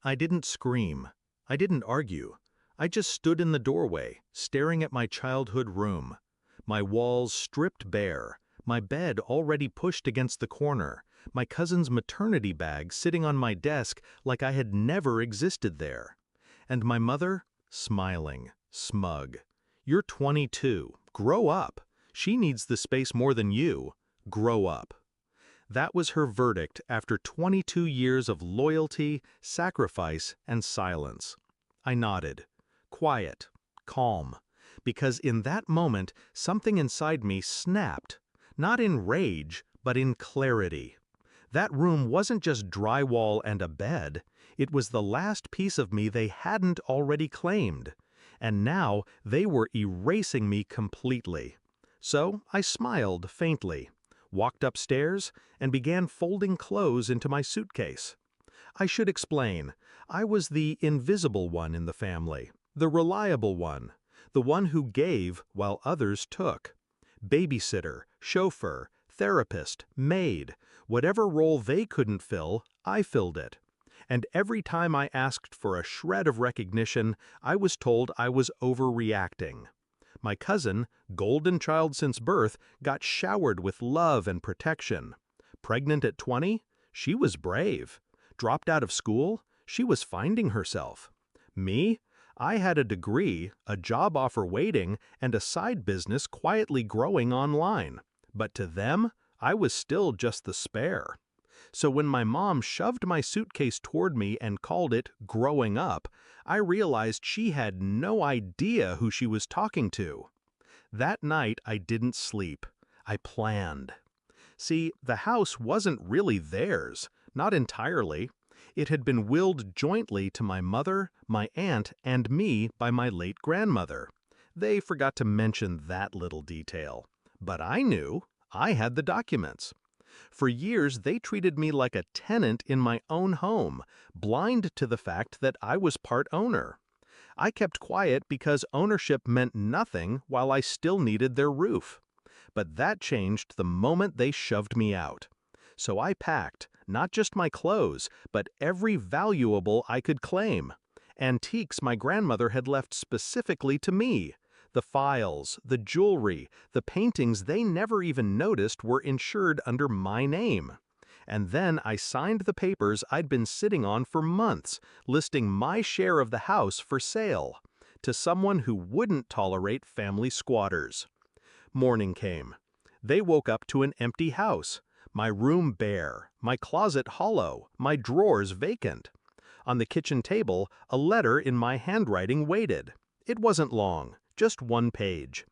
I didn't scream. I didn't argue. I just stood in the doorway, staring at my childhood room. My walls stripped bare, my bed already pushed against the corner, my cousin's maternity bag sitting on my desk like I had never existed there. And my mother, smiling, smug. "You're 22. Grow up. She needs the space more than you. Grow up." That was her verdict after 22 years of loyalty, sacrifice, and silence. I nodded. Quiet, calm, because in that moment something inside me snapped, not in rage, but in clarity. That room wasn't just drywall and a bed, it was the last piece of me they hadn't already claimed. And now they were erasing me completely. So I smiled faintly, walked upstairs, and began folding clothes into my suitcase. I should explain, I was the invisible one in the family, the reliable one, the one who gave while others took. Babysitter, chauffeur, therapist, maid, whatever role they couldn't fill, I filled it. And every time I asked for a shred of recognition, I was told I was overreacting. My cousin, golden child since birth, got showered with love and protection. Pregnant at 20? She was brave. Dropped out of school? She was finding herself. Me? I had a degree, a job offer waiting, and a side business quietly growing online. But to them, I was still just the spare. So when my mom shoved my suitcase toward me and called it growing up, I realized she had no idea who she was talking to. That night I didn't sleep. I planned. See, the house wasn't really theirs, not entirely. It had been willed jointly to my mother, my aunt, and me by my late grandmother. They forgot to mention that little detail. But I knew. I had the documents. For years, they treated me like a tenant in my own home, blind to the fact that I was part owner. I kept quiet because ownership meant nothing while I still needed their roof. But that changed the moment they shoved me out. So I packed, not just my clothes, but every valuable I could claim. Antiques my grandmother had left specifically to me. The files, the jewelry, the paintings they never even noticed were insured under my name. And then I signed the papers I'd been sitting on for months, listing my share of the house for sale, to someone who wouldn't tolerate family squatters. Morning came. They woke up to an empty house, my room bare, my closet hollow, my drawers vacant. On the kitchen table, a letter in my handwriting waited. It wasn't long. Just one page.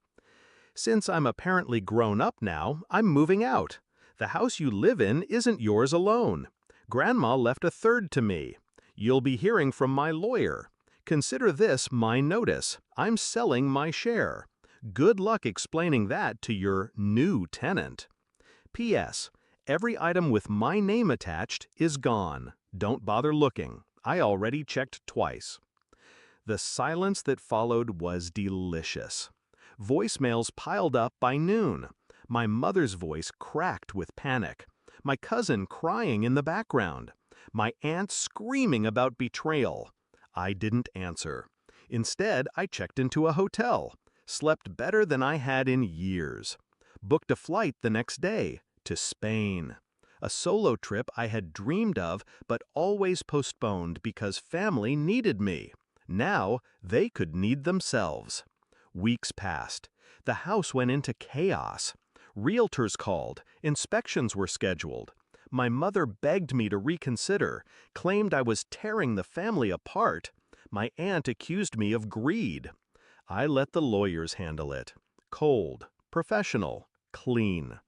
"Since I'm apparently grown up now, I'm moving out. The house you live in isn't yours alone. Grandma left a third to me. You'll be hearing from my lawyer. Consider this my notice. I'm selling my share. Good luck explaining that to your new tenant. P.S. Every item with my name attached is gone. Don't bother looking. I already checked twice." The silence that followed was delicious. Voicemails piled up by noon. My mother's voice cracked with panic. My cousin crying in the background. My aunt screaming about betrayal. I didn't answer. Instead, I checked into a hotel. Slept better than I had in years. Booked a flight the next day to Spain. A solo trip I had dreamed of but always postponed because family needed me. Now, they could need themselves. Weeks passed. The house went into chaos. Realtors called. Inspections were scheduled. My mother begged me to reconsider, claimed I was tearing the family apart. My aunt accused me of greed. I let the lawyers handle it. Cold, professional, clean.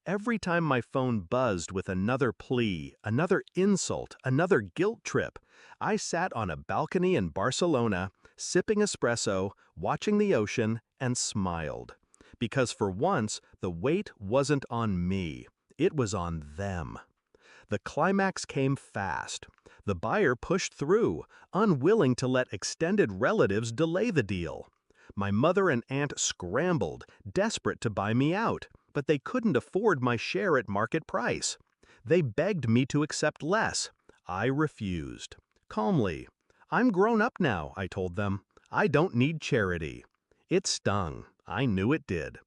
Every time my phone buzzed with another plea, another insult, another guilt trip, I sat on a balcony in Barcelona, sipping espresso, watching the ocean, and smiled. Because for once, the weight wasn't on me. It was on them. The climax came fast. The buyer pushed through, unwilling to let extended relatives delay the deal. My mother and aunt scrambled, desperate to buy me out, but they couldn't afford my share at market price. They begged me to accept less. I refused. Calmly. I'm grown up now, I told them. I don't need charity. It stung. I knew it did.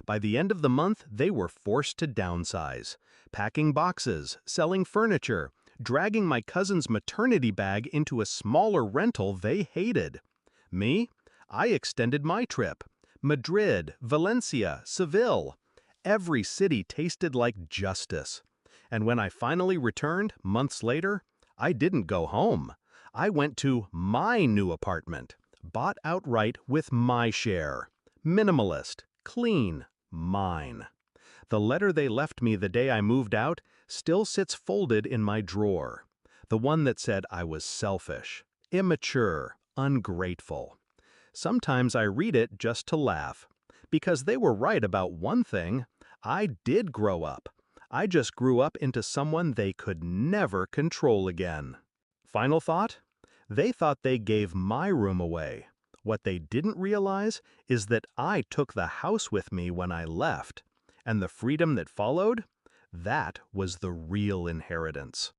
By the end of the month, they were forced to downsize, packing boxes, selling furniture, dragging my cousin's maternity bag into a smaller rental they hated. Me? I extended my trip. Madrid, Valencia, Seville. Every city tasted like justice. And when I finally returned, months later, I didn't go home. I went to my new apartment, bought outright with my share. Minimalist, clean, mine. The letter they left me the day I moved out still sits folded in my drawer. The one that said I was selfish, immature, ungrateful. Sometimes I read it just to laugh. Because they were right about one thing, I did grow up. I just grew up into someone they could never control again. Final thought? They thought they gave my room away. What they didn't realize is that I took the house with me when I left. And the freedom that followed? That was the real inheritance.